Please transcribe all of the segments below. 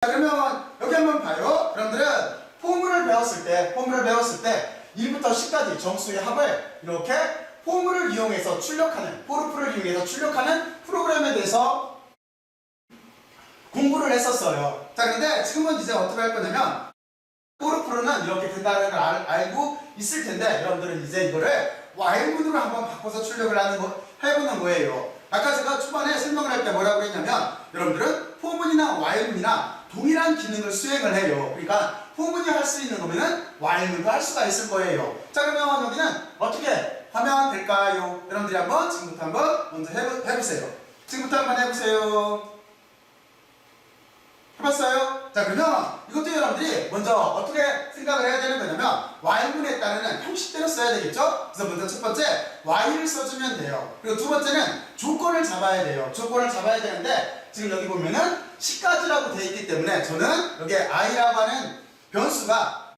자, 그러면 여기 한번 봐요. 여러분들은 포물을 배웠을 때 1부터 10까지 정수의 합을 이렇게 포물을 이용해서 출력하는, 포르프를 이용해서 출력하는 프로그램에 대해서 공부를 했었어요. 자, 근데 지금은 이제 어떻게 할 거냐면 포르프로는 이렇게 된다는 걸 알고 있을 텐데 여러분들은 이제 이거를 while문으로 한번 바꿔서 출력을 해보는 거예요. 아까 제가 초반에 설명을 할 때 뭐라고 했냐면 여러분들은 포문이나 while문이나 동일한 기능을 수행을 해요. 그러니까 포문이 할 수 있는 거면은 while문도 할 수가 있을 거예요. 자, 그러면 여기는 어떻게 하면 될까요? 여러분들이 한번 지금부터 한번 먼저 해보세요. 지금부터 한번 해보세요. 해봤어요? 자, 그러면 이것도 여러분들이 먼저 어떻게 생각을 해야 되는 거냐면 while문에 따르는 형식대로 써야 되겠죠? 그래서 먼저 첫 번째 while을 써주면 돼요. 그리고 두 번째는 조건을 잡아야 돼요. 조건을 잡아야 되는데 지금 여기 보면은 10까지라고 되어 있기 때문에 저는 여기 i라고 하는 변수가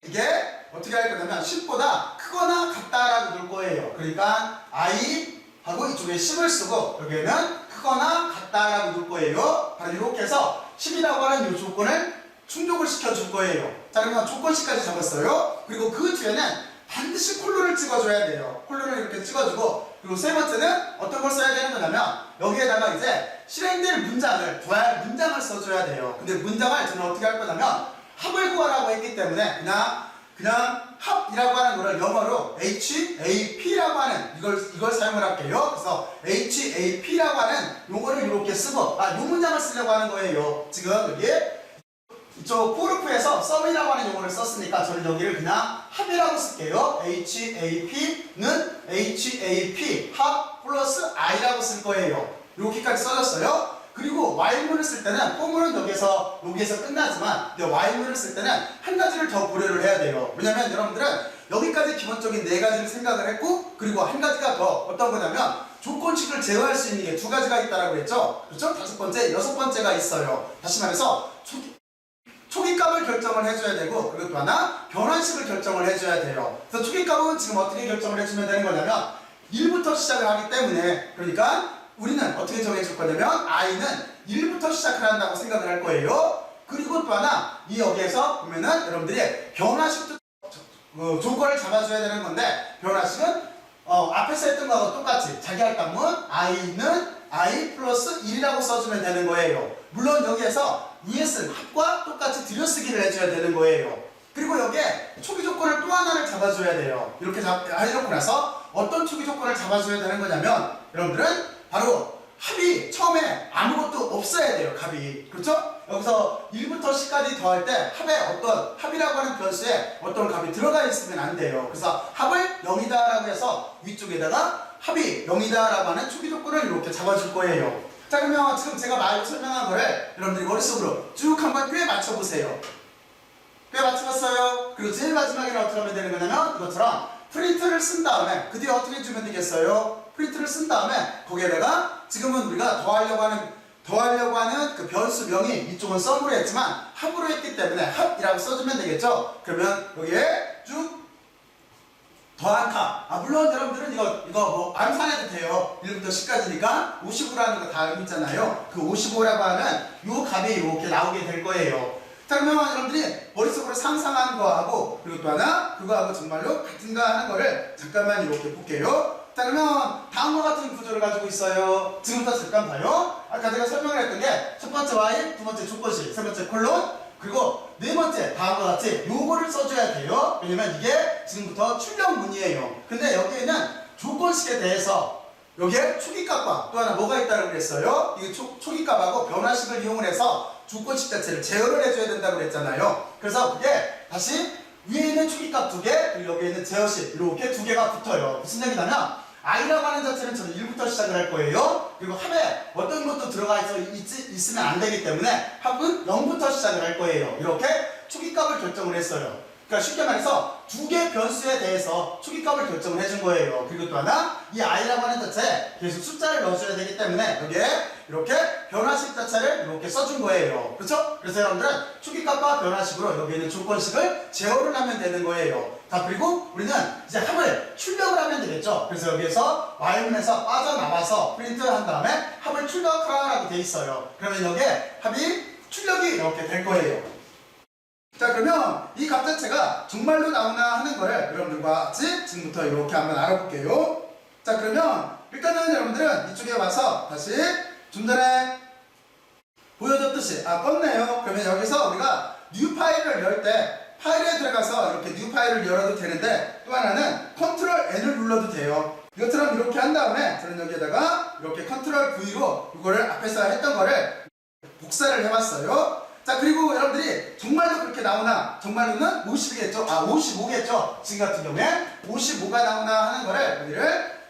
이게 어떻게 할 거냐면 10보다 크거나 같다라고 놓을 거예요. 그러니까 i하고 이쪽에 10을 쓰고 여기에는 크거나 같다라고 놓을 거예요. 바로 이렇게 해서 10이라고 하는 이 조건을 충족을 시켜줄 거예요. 자, 그러면 조건식까지 잡았어요. 그리고 그 뒤에는 반드시 콜론을 찍어줘야 돼요. 콜론을 이렇게 찍어주고, 그리고 세 번째는 어떤 걸 써야 되는 거냐면 여기에다가 이제 실행될 문장을, 더할 문장을 써줘야 돼요. 근데 문장을 저는 어떻게 할 거냐면 합을 구하라고 했기 때문에 그냥 합이라고 하는 거를 영어로 HAP라고 하는 이걸 사용을 할게요. 그래서 HAP라고 하는 요거를 이렇게 쓰고 요 문장을 쓰려고 하는 거예요. 지금 여기 이쪽 포르프에서 sum이라고 하는 용어를 썼으니까 저는 여기를 그냥 합이라고 쓸게요. HAP는 HAP 합 플러스 i라고 쓸 거예요. 이렇게까지 써졌어요. 그리고 while문을 쓸 때는 포물은 여기에서 끝나지만 while문을 쓸 때는 한 가지를 더 고려를 해야 돼요. 왜냐면 여러분들은 여기까지 기본적인 네 가지를 생각을 했고, 그리고 한 가지가 더 어떤 거냐면 조건식을 제어할 수 있는 게 두 가지가 있다라고 했죠. 그렇죠? 다섯 번째, 여섯 번째가 있어요. 다시 말해서 초기값을 결정을 해줘야 되고, 그리고 또 하나 변환식을 결정을 해줘야 돼요. 그래서 초기값은 지금 어떻게 결정을 해주면 되는 거냐면 1부터 시작을 하기 때문에, 그러니까 우리는 어떻게 정해줄 거냐면 i는 1부터 시작을 한다고 생각을 할 거예요. 그리고 또 하나 여기에서 보면은 여러분들이 변화식도 조건을 잡아줘야 되는 건데, 변화식은 앞에서 했던 거하고 똑같이 자기 할당문 i는 i 플러스 1이라고 써주면 되는 거예요. 물론 여기에서 위에 쓴 합과 똑같이 들여쓰기를 해줘야 되는 거예요. 그리고 여기에 초기 조건을 또 하나를 잡아줘야 돼요. 이렇게 해놓고 나서 어떤 초기 조건을 잡아줘야 되는 거냐면 여러분들은 바로 합이 처음에 아무것도 없어야 돼요. 값이. 그렇죠? 여기서 1부터 10까지 더할 때 합이라고 하는 변수에 어떤 값이 들어가 있으면 안 돼요. 그래서 합을 0이다라고 해서 위쪽에다가 합이 0이다라고 하는 초기 조건을 이렇게 잡아줄 거예요. 자, 그러면 지금 제가 설명한 거를 여러분들이 머릿속으로 쭉 한번 꽤 맞춰보세요. 꽤 맞춰봤어요? 그리고 제일 마지막에는 어떻게 하면 되는 거냐면 이것처럼 프린트를 쓴 다음에 그 뒤에 어떻게 해주면 되겠어요? 프린트를 쓴 다음에 거기에다가 지금은 우리가 더하려고 하는 그 변수명이 이쪽은 sum으로 했지만 합으로 했기 때문에 합이라고 써주면 되겠죠? 그러면 여기에 쭉 더한 값. 물론 여러분들은 이거 뭐 암산해도 돼요. 1부터 10까지니까 55라는 거 다 알고 있잖아요. 그 55라고 하는 요 값이 이렇게 나오게 될 거예요. 자, 그러면 여러분들이 머릿속으로 상상한 거하고 그리고 또 하나 그거하고 정말로 같은가 하는 거를 잠깐만 이렇게 볼게요. 자, 그러면 다음과 같은 구조를 가지고 있어요. 지금부터 잠깐 봐요. 아까 제가 설명을 했던 게 첫 번째 while, 두 번째 조건식, 세 번째 콜론, 그리고 네 번째 다음과 같이 요거를 써줘야 돼요. 왜냐면 이게 지금부터 출력문이에요. 근데 여기에는 조건식에 대해서 여기에 초기값과 또 하나 뭐가 있다고 그랬어요? 이 초기값하고 변화식을 이용을 해서 조건식 자체를 제어를 해줘야 된다고 그랬잖아요. 그래서 그게 다시 위에 있는 초기값 두 개, 그리고 여기에 있는 제어식 이렇게 두 개가 붙어요. 무슨 얘기냐면 i라고 하는 자체는 저는 1부터 시작을 할 거예요. 그리고 합에 어떤 것도 들어가 있으면 안 되기 때문에 합은 0부터 시작을 할 거예요. 이렇게 초기값을 결정을 했어요. 그러니까 쉽게 말해서 두 개 변수에 대해서 초기값을 결정을 해준 거예요. 그리고 또 하나 이 i라고 하는 자체에 계속 숫자를 넣어줘야 되기 때문에 여기에 이렇게 변화식 자체를 이렇게 써준 거예요. 그렇죠? 그래서 여러분들은 초기값과 변화식으로 여기 있는 조건식을 제어를 하면 되는 거예요. 자, 그리고 우리는 이제 합을 출력을 하면 되겠죠. 그래서 여기에서 while문에서 빠져나와서 프린트 한 다음에 합을 출력하라고 돼 있어요. 그러면 여기에 합이 출력이 이렇게 될 거예요. 자, 그러면 이 값 자체가 정말로 나오나 하는 거를 여러분들과 같이 지금부터 이렇게 한번 알아볼게요. 자, 그러면 일단은 여러분들은 이쪽에 와서 다시 좀 전에 보여줬듯이 껐네요. 그러면 여기서 우리가 뉴 파일을 열 때 파일에 들어가서 이렇게 뉴 파일을 열어도 되는데, 또 하나는 컨트롤 N을 눌러도 돼요. 이것처럼 이렇게 한 다음에 저는 여기에다가 이렇게 컨트롤 V로 이거를 앞에서 했던 거를 복사를 해봤어요. 자, 그리고 여러분들이 정말로 그렇게 나오나, 정말로는 50이겠죠? 55겠죠? 지금 같은 경우에 55가 나오나 하는 거를 여기를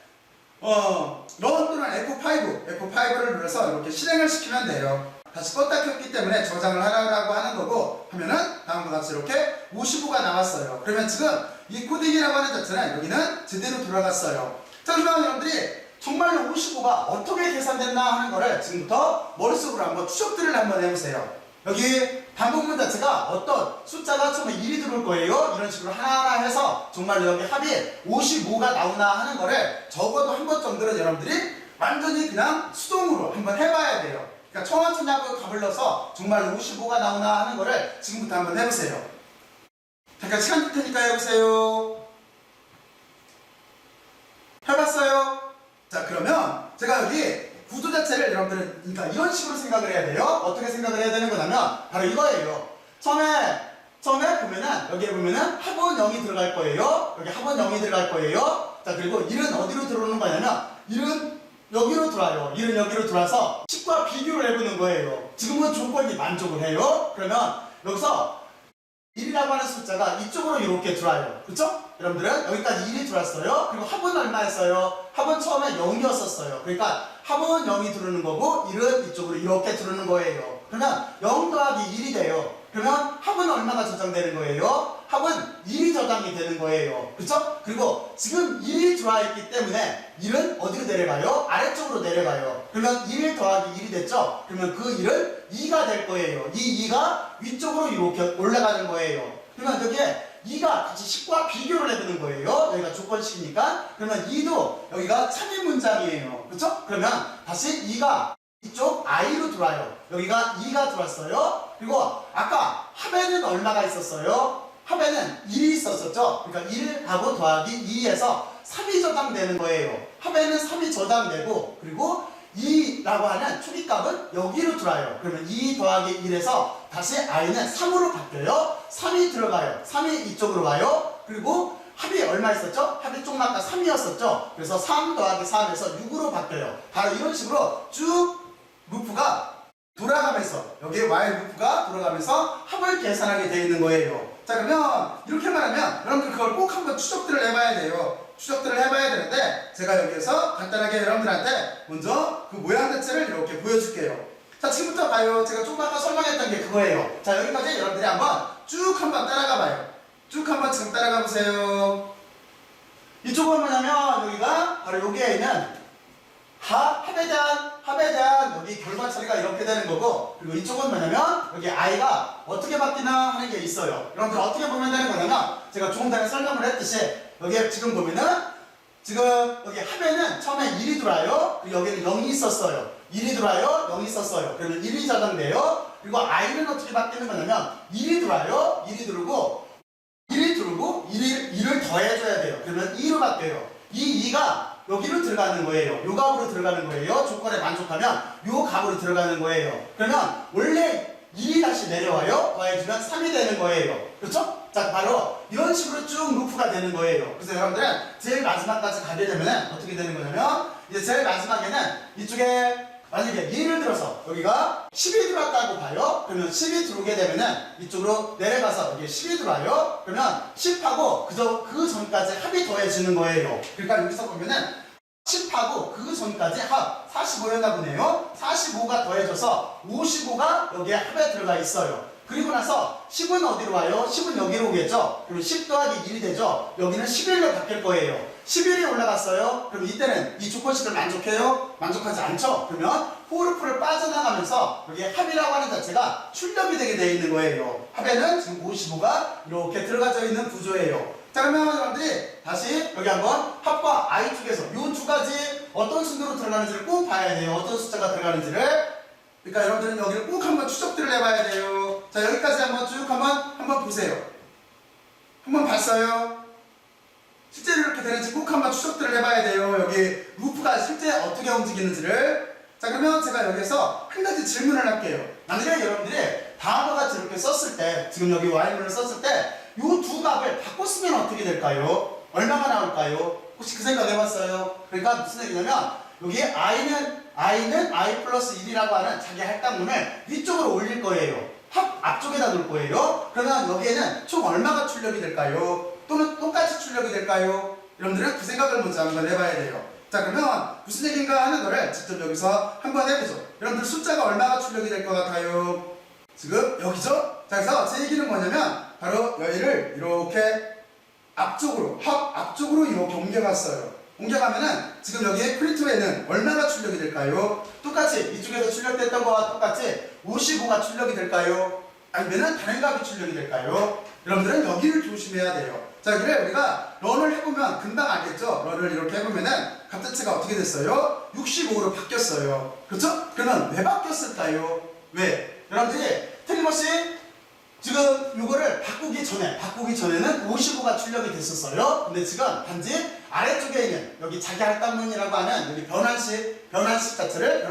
런 또는 F5를 눌러서 이렇게 실행을 시키면 돼요. 다시 껐다 켰기 때문에 저장을 하라고 하는 거고, 하면은 다음과 같이 이렇게 55가 나왔어요. 그러면 지금 이 코딩이라고 하는 자체는 여기는 제대로 돌아갔어요. 자, 그러면 여러분들이 정말로 55가 어떻게 계산됐나 하는 거를 지금부터 머릿속으로 한번 추적들을 한번 해보세요. 여기 반복문 자체가 어떤 숫자가 처음에 1이 들어올 거예요. 이런 식으로 하나하나 해서 정말로 여기 합이 55가 나오나 하는 거를 적어도 한 번 정도는 여러분들이 완전히 그냥 수동으로 한번 해봐야 돼요. 그러니까 청원천하고 값을 넣어서 정말로 55가 나오나 하는 거를 지금부터 한번 해보세요. 잠깐 시간 줄 테니까 해보세요. 해봤어요? 자, 그러면 제가 여기 구조 자체를 여러분들은 그러니까 이런 식으로 생각을 해야 돼요. 어떻게 생각을 해야 되는 거냐면 바로 이거예요. 처음에 보면은 여기에 보면은 합은 0이 들어갈 거예요. 여기 합은 0이 들어갈 거예요. 자, 그리고 1은 어디로 들어오는 거냐면 1은 여기로 들어와요. 1은 여기로 들어와서 10과 비교를 해보는 거예요. 지금은 조건이 만족을 해요. 그러면 여기서 1이라고 하는 숫자가 이쪽으로 이렇게 들어와요. 그렇죠? 여러분들은 여기까지 1이 들어왔어요. 그리고 합은 얼마였어요? 합은 처음에 0이었었어요. 그러니까 합은 0이 들어오는 거고 1은 이쪽으로 이렇게 들어오는 거예요. 그러면 0 더하기 1이 돼요. 그러면 합은 얼마가 저장되는 거예요? 합은 1이 저장이 되는 거예요. 그렇죠? 그리고 지금 1이 들어와 있기 때문에 1은 어디로 내려가요? 아래쪽으로 내려가요. 그러면 1 더하기 1이 됐죠? 그러면 그 1은 2가 될 거예요. 이 2가 위쪽으로 이렇게 올라가는 거예요. 그러면 여기에 2가 같이 10과 비교를 해보는 거예요. 여기가 조건식이니까. 그러면 2도 여기가 3인 문장이에요. 그렇죠? 그러면 다시 2가 이쪽 i로 들어와요. 여기가 2가 들어왔어요. 그리고 아까 합에는 얼마가 있었어요? 합에는 1이 있었었죠? 그러니까 1하고 더하기 2에서 3이 저장되는 거예요. 합에는 3이 저장되고, 그리고 2라고 하는 초기값은 여기로 들어와요. 그러면 2 더하기 1에서 다시 i는 3으로 바뀌어요. 3이 들어가요. 3이 이쪽으로 와요. 그리고 합이 얼마 있었죠? 합이 조금 아까 3이었었죠? 그래서 3 더하기 3에서 6으로 바뀌어요. 바로 이런 식으로 쭉 루프가 돌아가면서, 여기에 while 루프가 돌아가면서 합을 계산하게 되어 있는 거예요. 자, 그러면 이렇게 말하면 여러분들 그걸 꼭 한번 추적들을 해봐야 돼요. 추적들을 해봐야 되는데, 제가 여기에서 간단하게 여러분들한테 먼저 그 모양 자체를 이렇게 보여줄게요. 자, 지금부터 봐요. 제가 조금 아까 설명했던 게 그거예요. 자, 여기까지 여러분들이 한번 쭉 한번 따라가 봐요. 쭉 한번 지금 따라가 보세요. 이쪽은 뭐냐면 여기가 바로 여기에 있는 합에 대한 여기 결과 처리가 이렇게 되는 거고, 그리고 이쪽은 뭐냐면 여기 i가 어떻게 바뀌나 하는 게 있어요. 여러분들 어떻게 보면 되는 거냐면 제가 조금 전에 설명을 했듯이 여기에 지금 보면은 지금 여기 합에는 처음에 1이 들어와요. 그리고 여기는 0이 있었어요. 1이 들어와요. 0이 있었어요. 그러면 1이 저장돼요. 그리고 i는 어떻게 바뀌는 거냐면 1이 들어와요. 1이 들어오고 1을 더해줘야 돼요. 그러면 2로 바뀌어요. 이 2가 여기로 들어가는 거예요. 요 값으로 들어가는 거예요. 조건에 만족하면 요 값으로 들어가는 거예요. 그러면 원래 2이 다시 내려와요. 더해주면 3이 되는 거예요. 그렇죠? 자, 바로 이런 식으로 쭉 루프가 되는 거예요. 그래서 여러분들은 제일 마지막까지 가게 되면 어떻게 되는 거냐면, 이제 제일 마지막에는 이쪽에 만약에 예를 들어서 여기가 10이 들어왔다고 봐요. 그러면 10이 들어오게 되면은 이쪽으로 내려가서 여기 10이 들어와요. 그러면 10하고 그 전까지 합이 더해지는 거예요. 그러니까 여기서 보면은 10하고 그 전까지 합 45였나 보네요. 45가 더해져서 55가 여기에 합에 들어가 있어요. 그리고 나서 10은 어디로 와요? 10은 여기로 오겠죠? 그럼 10 더하기 1이 되죠? 여기는 11로 바뀔 거예요. 11이 올라갔어요. 그럼 이때는 이 조건식을 만족해요? 만족하지 않죠? 그러면 포르프를 빠져나가면서 여기 합이라고 하는 자체가 출력이 되게 되어 있는 거예요. 합에는 지금 55가 이렇게 들어가져 있는 구조예요. 자, 그러면 여러분들이 다시 여기 한번 합과 i 쪽에서 이 두 가지 어떤 순서로 들어가는지를 꼭 봐야 돼요. 어떤 숫자가 들어가는지를. 그러니까 여러분들은 여기를 꼭 한번 추적들을 해봐야 돼요. 자, 여기까지 한번 쭉 한번 보세요. 한번 봤어요? 실제로 이렇게 되는지 꼭 한번 추적들을 해봐야 돼요. 여기 루프가 실제 어떻게 움직이는지를. 자, 그러면 제가 여기서 한 가지 질문을 할게요. 만약에 여러분들이 다음과 같이 이렇게 썼을 때, 지금 여기 y문을 썼을 때 이 두 값을 바꿨으면 어떻게 될까요? 얼마가 나올까요? 혹시 그 생각 해봤어요? 그러니까 무슨 얘기냐면 여기 i는 i 플러스 1이라고 하는 자기 할당문을 위쪽으로 올릴 거예요. 앞쪽에다 놓을 거예요. 그러면 여기에는 총 얼마가 출력이 될까요? 또는 똑같이 출력이 될까요? 여러분들은 그 생각을 먼저 한번 해봐야 돼요. 자, 그러면 무슨 얘기인가 하는 거를 직접 여기서 한번 해보죠. 여러분들 숫자가 얼마가 출력이 될 것 같아요? 지금 여기죠? 자, 그래서 제 얘기는 뭐냐면 바로 여기를 이렇게 앞쪽으로 이렇게 옮겨갔어요. 옮겨가면은 지금 여기에 프린트에는 얼마가 출력이 될까요? 똑같이 이쪽에서 출력됐던 거와 똑같이 55가 출력이 될까요? 아니면은 다른 값이 출력이 될까요? 여러분들은 여기를 조심해야 돼요. 자, 여기를 우리가 런을 해보면 금방 알겠죠? 런을 이렇게 해보면은 값자체가 어떻게 됐어요? 65로 바뀌었어요. 그렇죠? 그러면 왜 바뀌었을까요? 왜? 여러분들이 틀림없이 지금 이거를 바꾸기 전에는 55가 출력이 됐었어요. 근데 지금 단지 아래쪽에 있는 여기 자기 할당문이라고 하는 여기 변환식 자체를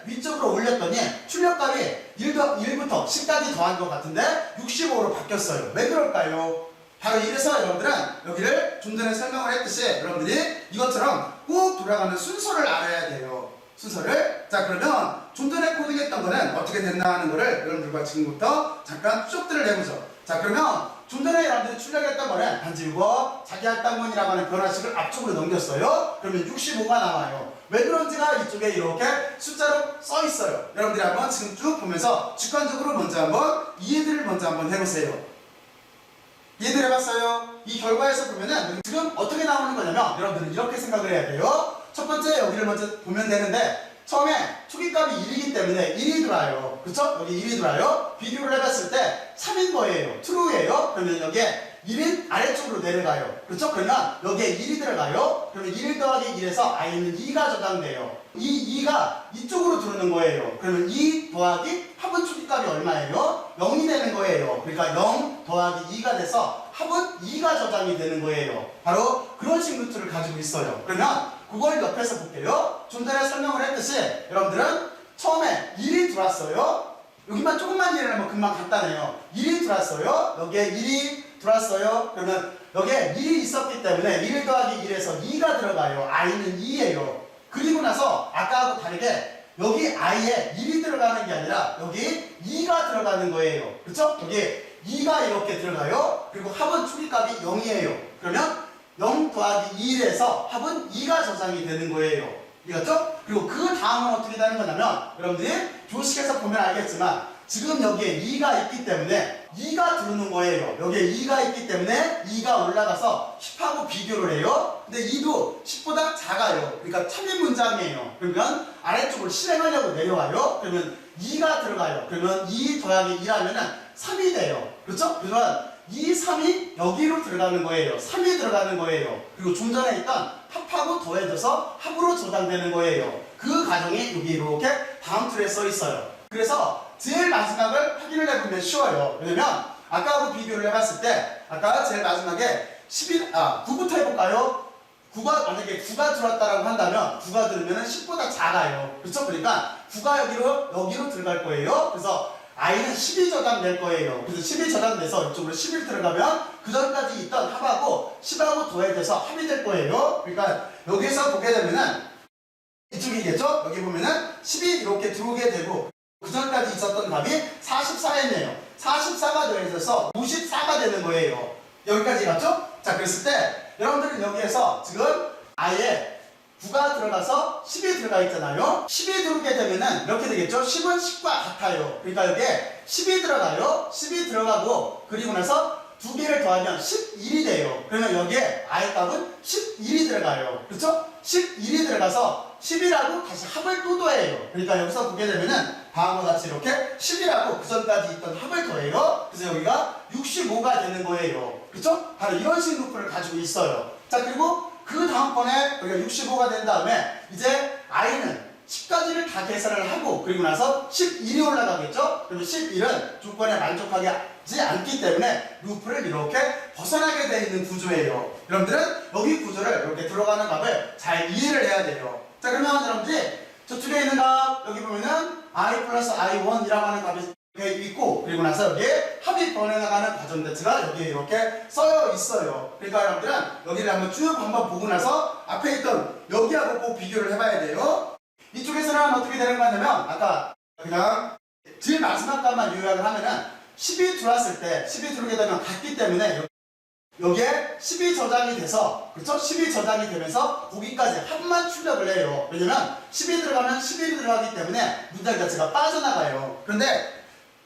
위쪽으로 올렸더니 출력값이 1부터 10까지 더한 것 같은데 65로 바뀌었어요. 왜 그럴까요? 바로 이래서 여러분들은 여기를 좀 전에 설명을 했듯이 여러분들이 이것처럼 꼭 돌아가는 순서를 알아야 돼요. 순서를. 자, 그러면 좀 전에 코딩했던 거는 어떻게 됐나 하는 거를 여러분들과 지금부터 잠깐 추적들을 해보죠. 자, 그러면 좀 전에 여러분들이 출력했던 거는 단지 이거 자기 할당문이라고 하는 변화식을 앞쪽으로 넘겼어요. 그러면 65가 나와요. 왜 그런지가 이쪽에 이렇게 숫자로 써 있어요. 여러분들이 한번 지금 쭉 보면서 직관적으로 먼저 한번 이해들을 먼저 한번 해보세요. 이해들 해봤어요? 이 결과에서 보면은 지금 어떻게 나오는 거냐면 여러분들은 이렇게 생각을 해야 돼요. 첫 번째 여기를 먼저 보면 되는데 처음에 초기값이 1이기 때문에 1이 들어와요. 그쵸? 여기 1이 들어와요. 비교를 해봤을 때 3인 거예요. true예요. 그러면 여기에 1은 아래쪽으로 내려가요. 그렇죠? 그러면 여기에 1이 들어가요. 그러면 1 더하기 1에서 i는 2가 저장돼요. 이 2가 이쪽으로 들어오는 거예요. 그러면 2 더하기 합은 초기값이 얼마예요? 0이 되는 거예요. 그러니까 0 더하기 2가 돼서 합은 2가 저장이 되는 거예요. 바로 그런 식 루트를 가지고 있어요. 그러면 그걸 옆에서 볼게요. 좀 전에 설명을 했듯이 여러분들은 처음에 1이 들어왔어요. 여기만 조금만 이해를 하면 금방 간단해요. 1이 들어왔어요. 여기에 1이 들어왔어요. 그러면 여기에 1이 있었기 때문에 1 더하기 1에서 2가 들어가요. i는 2예요. 그리고 나서 아까하고 다르게 여기 i에 1이 들어가는 게 아니라 여기 2가 들어가는 거예요. 그렇죠? 여기 2가 이렇게 들어가요. 그리고 합은 초기값이 0이에요. 그러면 0 더하기 1에서 합은 2가 저장이 되는 거예요. 이해갔죠? 그리고 그 다음은 어떻게 되는 거냐면 여러분들이 조식에서 보면 알겠지만 지금 여기에 2가 있기 때문에 2가 들어오는 거예요. 여기에 2가 있기 때문에 2가 올라가서 10하고 비교를 해요. 근데 2도 10보다 작아요. 그러니까 참인 문장이에요. 그러면 아래쪽으로 실행하려고 내려와요. 그러면 2가 들어가요. 그러면 2 더하기 2 하면은 3이 돼요. 그렇죠? 그러면 2, 3이 여기로 들어가는 거예요. 3이 들어가는 거예요. 그리고 좀 전에 있던 합하고 더해져서 합으로 저장되는 거예요. 그 과정이 여기 이렇게 다음 줄에 써 있어요. 그래서 제일 마지막을 확인을 해보면 쉬워요. 왜냐면 아까하고 비교를 해봤을 때 아까 제일 마지막에 9부터 해볼까요? 9가 만약에 9가 들어왔다라고 한다면 9가 들으면 10보다 작아요. 그렇죠? 그러니까 9가 여기로 들어갈 거예요. 그래서 i는 10이 저장될 거예요. 그래서 10이 저장돼서 이쪽으로 11 들어가면 그 전까지 있던 합하고 10하고 더해져서 합이 될 거예요. 그러니까 여기서 보게 되면은 이쪽이겠죠? 여기 보면은 10이 이렇게 들어오게 되고 그 전까지 있었던 값이 44였네요. 44가 더해져서 54가 되는 거예요. 여기까지 갔죠? 자, 그랬을 때 여러분들은 여기에서 지금 아예 9가 들어가서 10이 들어가 있잖아요. 10이 들어오게 되면은 이렇게 되겠죠? 10은 10과 같아요. 그러니까 여기에 10이 들어가요. 10이 들어가고 그리고 나서 두 개를 더하면 11이 돼요. 그러면 여기에 i 값은 11이 들어가요. 그렇죠? 11이 들어가서 10이라고 다시 합을 또 더해요. 그러니까 여기서 보게 되면은 다음과 같이 이렇게 10이라고 그 전까지 있던 합을 더해요. 그래서 여기가 65가 되는 거예요. 그렇죠? 바로 이런 식 루프를 가지고 있어요. 자, 그리고 그 다음번에 여기가 65가 된 다음에 이제 i는 10까지를 다 계산을 하고 그리고 나서 11이 올라가겠죠? 그러면 11은 조건에 만족하지 않기 때문에 루프를 이렇게 벗어나게 되어 있는 구조예요. 여러분들은 여기 구조를 이렇게 들어가는 값을 잘 이해를 해야 돼요. 자, 그러면 여러분들이 저쪽에 있는 값 여기 보면은 i 플러스 i1이라고 하는 값이 이렇게 있고 그리고 나서 여기에 합이 변해나가는 과정 자체가 여기에 이렇게 써여 있어요. 그러니까 여러분들은 여기를 한번 보고 나서 앞에 있던 여기하고 꼭 비교를 해봐야 돼요. 이쪽에서는 어떻게 되는 거냐면 아까 그냥 제일 마지막 값만 요약을 하면은 10이 들어왔을 때 10이 들어오게 되면 같기 때문에 여기에 10이 저장이 돼서 그렇죠? 10이 저장이 되면서 거기까지 합만 출력을 해요. 왜냐면 10이 들어가면 11이 들어가기 때문에 문장 자체가 빠져나가요. 그런데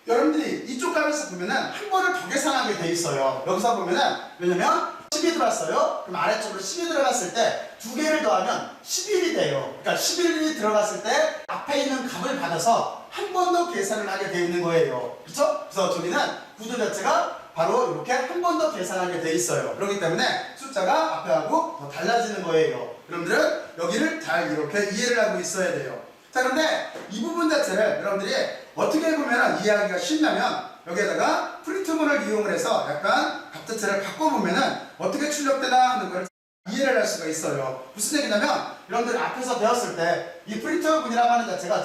여러분들이 이쪽 값에서 보면은 한 번을 더 계산하게 돼 있어요. 여기서 보면은 왜냐면 10이 들어왔어요. 그럼 아래쪽으로 10이 들어갔을 때 두 개를 더하면 11이 돼요. 그러니까 11이 들어갔을 때 앞에 있는 값을 받아서 한 번 더 계산을 하게 돼 있는 거예요. 그렇죠? 그래서 저기는 구조 자체가 바로 이렇게 한 번 더 계산하게 돼 있어요. 그렇기 때문에 숫자가 앞에하고 더 달라지는 거예요. 여러분들은 여기를 잘 이렇게 이해를 하고 있어야 돼요. 자, 그런데 이 부분 자체를 여러분들이 어떻게 보면 이해하기가 쉽냐면 여기에다가 프린트문을 이용을 해서 약간 값 자체를 바꿔보면은 어떻게 출력되나 하는 걸 이해를 할 수가 있어요. 무슨 얘기냐면 여러분들 앞에서 배웠을 때 이 프린트문이라고 하는 자체가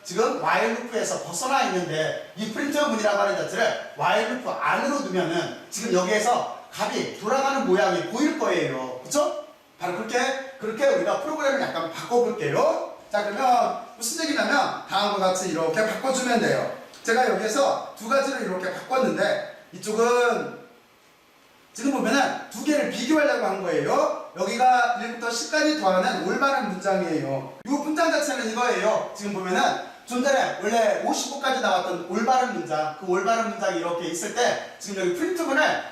지금 while 루프에서 벗어나 있는데 이 프린트문이라고 하는 자체를 while 루프 안으로 두면은 지금 여기에서 값이 돌아가는 모양이 보일 거예요. 그쵸? 바로 그렇게 우리가 프로그램을 약간 바꿔볼게요. 자, 그러면 무슨 얘기냐면 다음과 같이 이렇게 바꿔주면 돼요. 제가 여기에서 두 가지를 이렇게 바꿨는데 이쪽은 지금 보면은 두 개를 비교하려고 한 거예요. 여기가 1부터 10까지 더하는 올바른 문장이에요. 이 문장 자체는 이거예요. 지금 보면은 좀 전에 원래 55까지 나왔던 올바른 문장, 그 올바른 문장이 이렇게 있을 때 지금 여기 프린트문을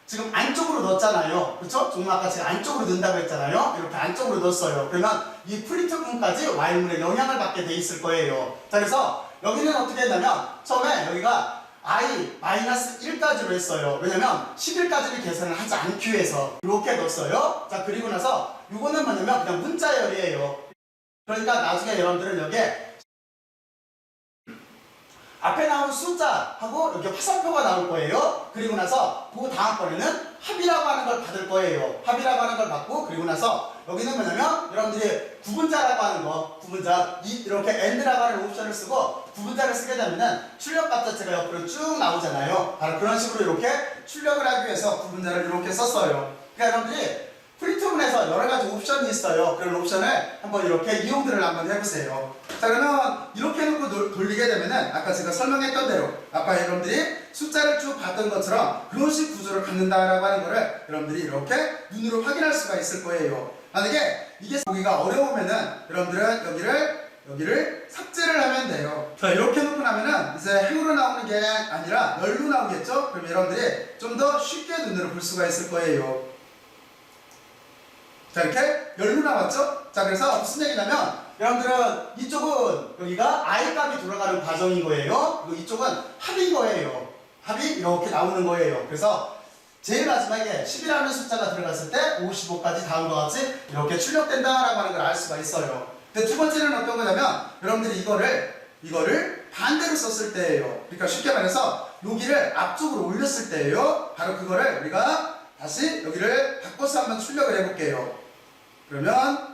지금 안쪽으로 넣었잖아요. 그렇죠? 조금 아까 제가 안쪽으로 넣는다고 했잖아요. 이렇게 안쪽으로 넣었어요. 그러면 이 프린트문까지 while문에 영향을 받게 돼 있을 거예요. 자, 그래서 여기는 어떻게 했냐면 처음에 여기가 i-1까지로 했어요. 왜냐면 11까지를 계산을 하지 않기 위해서 이렇게 넣었어요. 자, 그리고 나서 이거는 뭐냐면 그냥 문자열이에요. 그러니까 나중에 여러분들은 여기에 앞에 나온 숫자하고 이렇게 화살표가 나올 거예요. 그리고 나서 그 다음번에는 합이라고 하는 걸 받을 거예요. 합이라고 하는 걸 받고 그리고 나서 여기는 뭐냐면 여러분들이 구분자라고 하는 거, 구분자 이렇게 and라고 하는 옵션을 쓰고 구분자를 쓰게 되면은 출력값 자체가 옆으로 쭉 나오잖아요. 바로 그런 식으로 이렇게 출력을 하기 위해서 구분자를 이렇게 썼어요. 그러니까 여러분들이 프린트문에서 여러 가지 옵션이 있어요. 그런 옵션을 한번 이렇게 이용들을 한번 해보세요. 자, 그러면 이렇게 해놓고 돌리게 되면은 아까 제가 설명했던 대로 아까 여러분들이 숫자를 쭉 봤던 것처럼 그런 식 구조를 갖는다라고 하는 거를 여러분들이 이렇게 눈으로 확인할 수가 있을 거예요. 만약에 이게 보기가 어려우면은 여러분들은 여기를 삭제를 하면 돼요. 자, 이렇게 놓고 나면은 이제 행으로 나오는 게 아니라 열로 나오겠죠? 그럼 여러분들이 좀 더 쉽게 눈으로 볼 수가 있을 거예요. 자, 이렇게 열로 나왔죠? 자, 그래서 무슨 얘기냐면 여러분들은 이쪽은 여기가 i 값이 돌아가는 과정인 거예요. 그리고 이쪽은 합인 거예요. 합이 이렇게 나오는 거예요. 그래서 제일 마지막에 10이라는 숫자가 들어갔을 때 55까지 다음과 같이 이렇게 출력된다라고 하는 걸 알 수가 있어요. 근데 두 번째는 어떤 거냐면 여러분들이 이거를 반대로 썼을 때예요. 그러니까 쉽게 말해서 여기를 앞쪽으로 올렸을 때예요. 바로 그거를 우리가 다시 여기를 바꿔서 한번 출력을 해볼게요. 그러면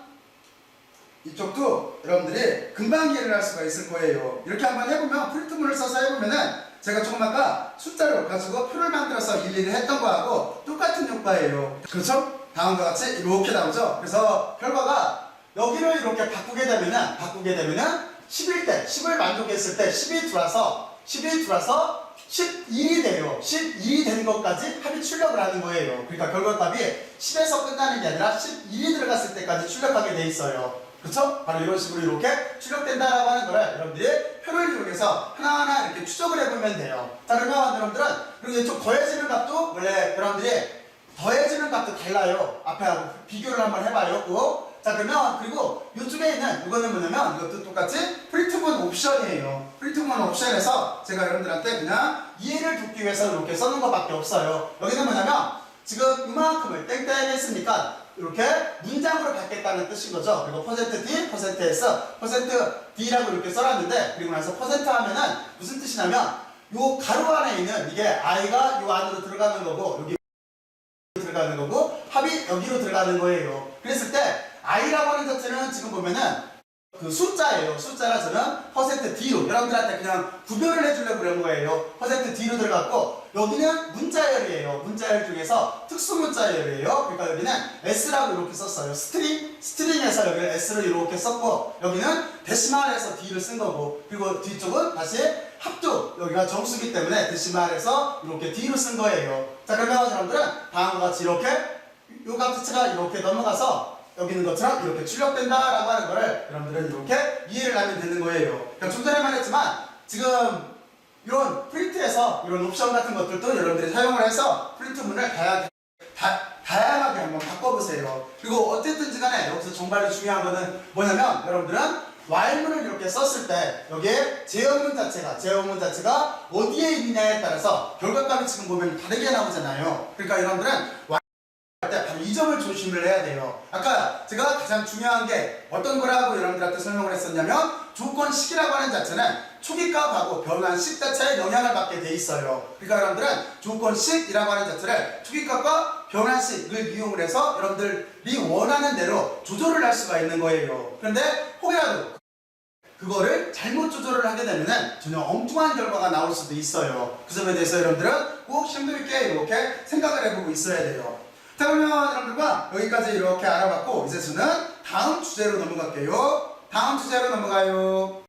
이쪽도 여러분들이 금방 이해를 할 수가 있을 거예요. 이렇게 한번 해보면 프린트문을 써서 해보면은 제가 조금 아까 숫자를 가지고 표를 만들어서 일일이 했던 거하고 똑같은 효과예요. 그렇죠? 다음과 같이 이렇게 나오죠? 그래서 결과가 여기를 이렇게 바꾸게 되면은 10을 만족했을 때 10이 들어와서 11이 돼요. 11이 된 것까지 합이 출력을 하는 거예요. 그러니까 결과값이 10에서 끝나는 게 아니라 11이 들어갔을 때까지 출력하게 돼 있어요. 그쵸? 바로 이런 식으로 이렇게 출력된다라고 하는 거를 여러분들이 표를 이용해서 하나하나 이렇게 추적을 해보면 돼요. 자, 그러면 여러분들은 그리고 이쪽 더해지는 값도 원래 여러분들이 더해지는 값도 달라요. 앞에하고 비교를 한번 해봐요. 또. 자, 그러면 그리고 이쪽에 있는 이거는 뭐냐면 이것도 똑같이 프린트문 옵션이에요. 프린트문 옵션에서 제가 여러분들한테 그냥 이해를 돕기 위해서 이렇게 써놓은 것밖에 없어요. 여기는 뭐냐면 지금 이만큼을 땡땡 했으니까 이렇게 문장으로 받겠다는 뜻인 거죠. 그리고 %d, %s, %d라고 이렇게 써놨는데, 그리고 나서 % 하면은 무슨 뜻이냐면 요 가로 안에 있는 이게 i가 요 안으로 들어가는 거고, 여기 들어가는 거고, 합이 여기로 들어가는 거예요. 그랬을 때 i라고 하는 자체는 지금 보면은 그 숫자예요. 숫자라 저는 %d로 여러분들한테 그냥 구별을 해주려고 그런 거예요. %d로 들어갔고, 여기는 문자열이에요. 문자열 중에서 특수문자열이에요. 그러니까 여기는 s라고 이렇게 썼어요. 스트링에서 여기를 s로 이렇게 썼고, 여기는 데시말에서 d를 쓴 거고, 그리고 뒤쪽은 다시 합두, 여기가 정수기 때문에 데시말에서 이렇게 d로 쓴 거예요. 자, 그러면 여러분들은 다음과 같이 이렇게 요 값자체가 이렇게 넘어가서 여기 있는 것처럼 이렇게 출력된다라고 하는 거를 여러분들은 이렇게 이해를 하면 되는 거예요. 그러니까 좀 전에 말했지만 지금 이런 프린트에서 이런 옵션 같은 것들도 여러분들이 사용을 해서 프린트문을 다양하게 한번 바꿔보세요. 그리고 어쨌든지 간에 여기서 정말로 중요한 거는 뭐냐면, 여러분들은 while문을 이렇게 썼을 때 여기에 제어문 자체가 어디에 있느냐에 따라서 결과값이 지금 보면 다르게 나오잖아요. 그러니까 여러분들은 때 바로 이 점을 조심을 해야 돼요. 아까 제가 가장 중요한 게 어떤 거라고 여러분들한테 설명을 했었냐면, 조건식이라고 하는 자체는 초기값하고 변환식 자체에 영향을 받게 돼 있어요. 그러니까 여러분들은 조건식이라고 하는 자체를 초기값과 변환식을 이용을 해서 여러분들이 원하는 대로 조절을 할 수가 있는 거예요. 그런데 혹여라도 그거를 잘못 조절을 하게 되면은 전혀 엉뚱한 결과가 나올 수도 있어요. 그 점에 대해서 여러분들은 꼭 심도 있게 이렇게 생각을 해보고 있어야 돼요. 자, 그러면 여러분들과 여기까지 이렇게 알아봤고, 이제 저는 다음 주제로 넘어갈게요. 다음 주제로 넘어가요.